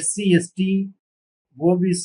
SC ST OBC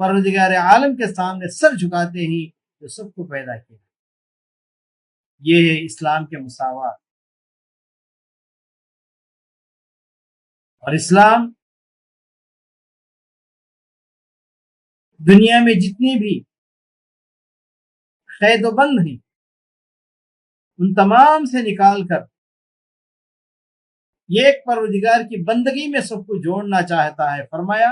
پروردگار عالم کے سامنے سر جھکاتے ہی جو سب کو پیدا کیا۔ یہ ہے اسلام کے مساوات۔ اور اسلام دنیا میں جتنی بھی قید و بند ہیں ان تمام سے نکال کر یہ ایک پروردگار کی بندگی میں سب کو جوڑنا چاہتا ہے۔ فرمایا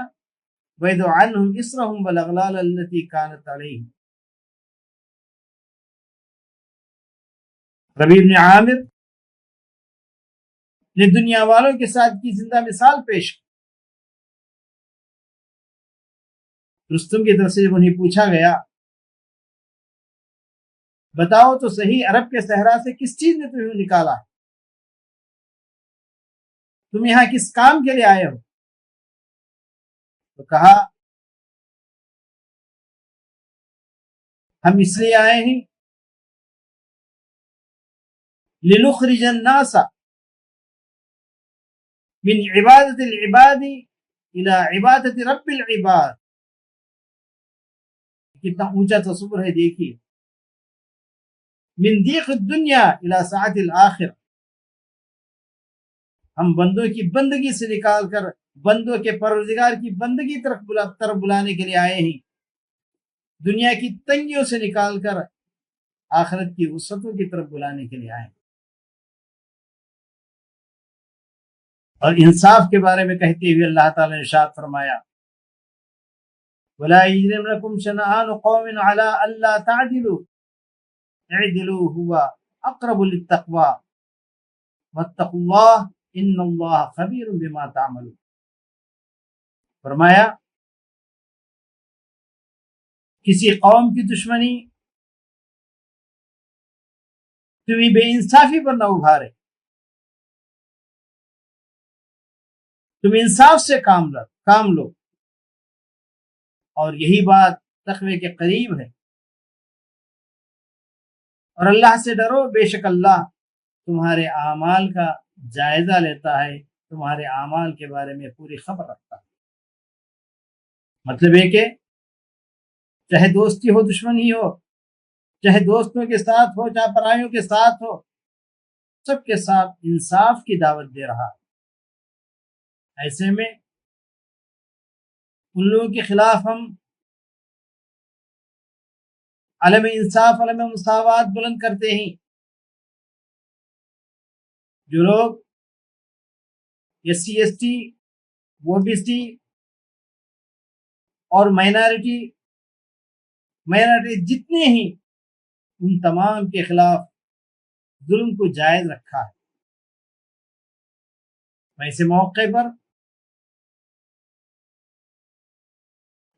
وَيَضَعُ عَنْهُمْ إِصْرَهُمْ وَالْأَغْلَالَ الَّتِي كَانَتْ عَلَيْهِمْ۔ ربیع بن عامر نے دنیا والوں کے ساتھ کی زندہ مثال پیش کی۔ رستم کی طرف سے جب انہیں پوچھا گیا بتاؤ تو صحیح عرب کے صحرا سے کس چیز نے تمہیں نکالا، تم یہاں کس کام کے لیے آئے ہو؟ تو کہا ہم اس لیے آئے ہیں لنخرج الناس من عبادت العباد الى عبادت رب العباد۔ کتنا اونچا تصور ہے، دیکھیے، من ضیق الدنیا الى سعة الآخرہ، ہم بندوں کی بندگی سے نکال کر بندوں کے پروردگار کی بندگی طرف بلانے کے لیے آئے ہیں، دنیا کی تنگیوں سے نکال کر آخرت کی وسعتوں کی طرف بلانے کے لیے آئے ہیں۔ اور انصاف کے بارے میں کہتے ہوئے اللہ تعالی نے ارشاد فرمایا وَلَا يَجْرِمَنَّكُمْ شَنَآنُ قَوْمٍ عَلَىٰ أَلَّا تَعْدِلُوا اعْدِلُوا هُوَ أَقْرَبُ لِلتَّقْوَىٰ وَاتَّقُوا اللَّهَ إِنَّ اللَّهَ خَبِيرٌ بِمَا تَعْمَلُونَ۔ فرمایا کسی قوم کی دشمنی تمہیں بے انصافی پر نہ ابھارے، تم انصاف سے کام لو، اور یہی بات تقوی کے قریب ہے، اور اللہ سے ڈرو، بے شک اللہ تمہارے اعمال کا جائزہ لیتا ہے، تمہارے اعمال کے بارے میں پوری خبر رکھتا ہے۔ مطلب ہے کہ چاہے دوستی ہو دشمنی ہو، چاہے دوستوں کے ساتھ ہو چاہے پرائیوں کے ساتھ ہو، سب کے ساتھ انصاف کی دعوت دے رہا ہے۔ ایسے میں ان لوگوں کے خلاف ہم علم انصاف علم مساوات بلند کرتے ہیں جو لوگ S C S T O B C اور مائنارٹی جتنے ہیں ان تمام کے خلاف ظلم کو جائز رکھا ہے۔ ایسے موقع پر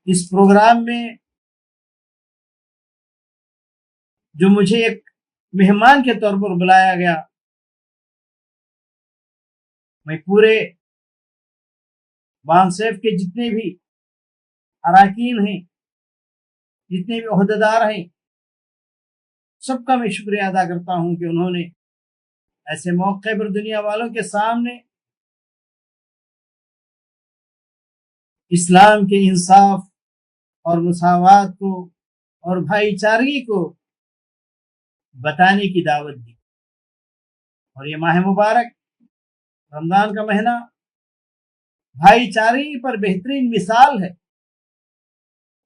اس پروگرام میں جو مجھے ایک مہمان کے طور پر بلایا گیا، میں پورے بانگ سیف کے جتنے بھی اراکین ہیں، جتنے بھی عہدیدار ہیں، سب کا میں شکریہ ادا کرتا ہوں کہ انہوں نے ایسے موقع پر دنیا والوں کے سامنے اسلام کے انصاف اور مساوات کو اور بھائی چارگی کو بتانے کی دعوت دی۔ اور یہ ماہ مبارک رمضان کا مہینہ بھائی چارگی پر بہترین مثال ہے۔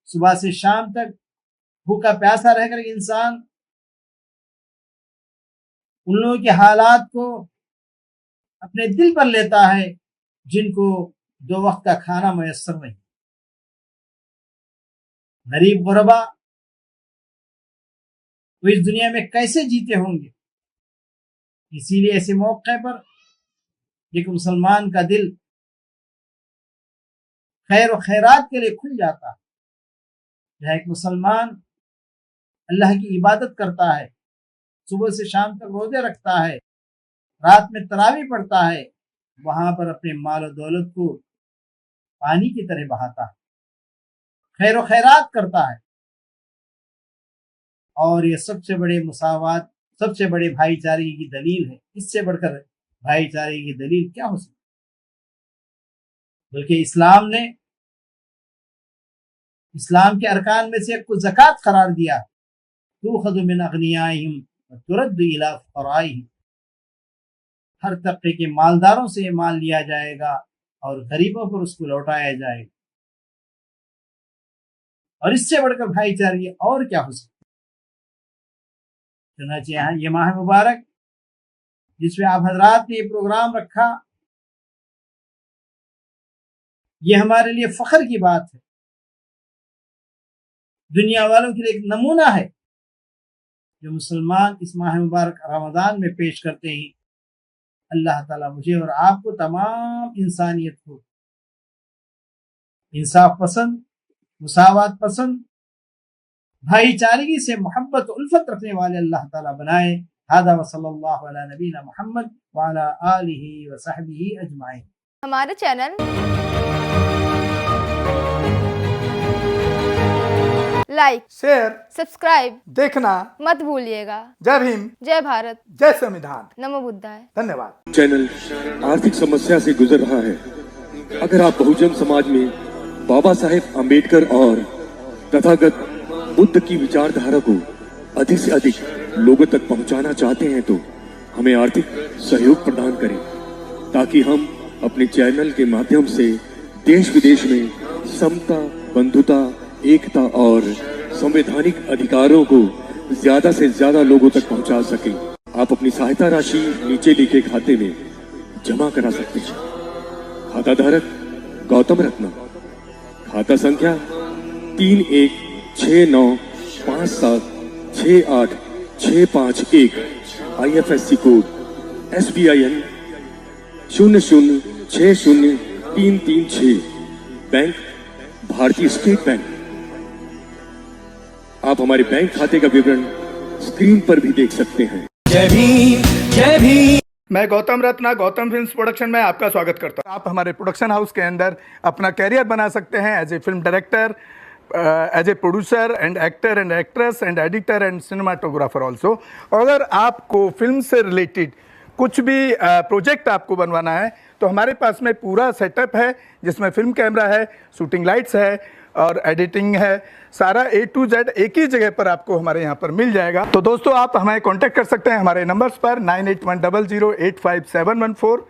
صبح سے شام تک بھوکا پیاسا رہ کر انسان ان لوگوں کے حالات کو اپنے دل پر لیتا ہے جن کو 2 وقت کا کھانا میسر نہیں، غریب غربا وہ اس دنیا میں کیسے جیتے ہوں گے۔ اسی لیے ایسے موقع پر ایک مسلمان کا دل خیر و خیرات کے لیے کھل جاتا ہے۔ جہاں ایک مسلمان اللہ کی عبادت کرتا ہے، صبح سے شام تک روزے رکھتا ہے، رات میں تراویح پڑھتا ہے، وہاں پر اپنے مال و دولت کو پانی کی طرح بہاتا ہے، خیر و خیرات کرتا ہے۔ اور یہ سب سے بڑے مساوات، سب سے بڑے بھائی چارگی کی دلیل ہے۔ اس سے بڑھ کر بھائی چارگی کی دلیل کیا ہو سکتی؟ بلکہ اسلام نے اسلام کے ارکان میں سے ایک کو زکوٰۃ قرار دیا، تؤخذ من اغنیائہم وترد الی فقرائہم، ہر طبقے کے مالداروں سے یہ مال لیا جائے گا اور غریبوں پر اس کو لوٹایا جائے گا۔ اور اس سے بڑھ کر بھائی چارگی اور کیا ہو سکتا؟ چنانچہ یہاں یہ ماہ مبارک جس میں آپ حضرات نے یہ پروگرام رکھا، یہ ہمارے لیے فخر کی بات ہے، دنیا والوں کے لیے ایک نمونہ ہے جو مسلمان اس ماہ مبارک رمضان میں پیش کرتے ہیں۔ اللہ تعالیٰ مجھے اور آپ کو تمام انسانیت کو انصاف پسند، مساوات پسند، بھائی چارگی سے محبت و الفت رکھنے والے اللہ تعالیٰ بنائے۔ ھذا وصلی اللہ علی نبینا محمد وعلی آلہ وصحبہ اجمعین۔ ہمارے چینل لائک، شیئر، سبسکرائب دیکھنا مت بھولیے گا۔ جے بھیم، جے بھارت، جے سمویدھان۔ نمو بدھائے۔ دھنیہ واد۔ چینل آرتھک سمسیا سے گزر رہا ہے۔ اگر آپ بہوجن سماج میں بابا صاحب امبیڈکر اور تتھاگت بدھ کی وچار دھارا کو ادھک سے ادھک لوگوں تک پہنچانا چاہتے ہیں تو ہمیں آرتھک سہیوگ پردان کریں تاکہ ہم اپنے چینل کے مادھیم سے دیش ودیش میں سمتا، بندھتا، ایکتا اور سنویدھانک ادھیکاروں کو زیادہ سے زیادہ لوگوں تک پہنچا سکیں۔ آپ اپنی سہایتا راشی نیچے لکھے کھاتے میں جمع کرا سکتے ہیں۔ کھاتا دھارک گوتم رتنا، کھاتا سنکھیا 316957686551، IFSC کوڈ SBIN 0060336، بینک بھارتی اسٹیٹ بینک۔ آپ ہمارے بینک کھاتے کا وورن اسکرین پر بھی دیکھ سکتے ہیں۔ میں گوتم رتنا گوتم فلمز پروڈکشن میں آپ کا سواگت کرتا ہوں۔ آپ ہمارے پروڈکشن ہاؤس کے اندر اپنا کیریئر بنا سکتے ہیں as a film director, as a producer and actor and actress and editor and cinematographer also. اگر آپ کو فلم سے ریلیٹڈ کچھ بھی پروجیکٹ آپ کو بنوانا ہے تو ہمارے پاس میں پورا سیٹ اپ ہے جس میں فلم کیمرہ ہے، شوٹنگ لائٹس ہے اور ایڈیٹنگ ہے، سارا A to Z ایک ہی جگہ پر آپ کو ہمارے یہاں پر مل جائے گا۔ تو دوستو آپ ہمیں کانٹیکٹ کر سکتے ہیں ہمارے نمبرز پر 9810085714۔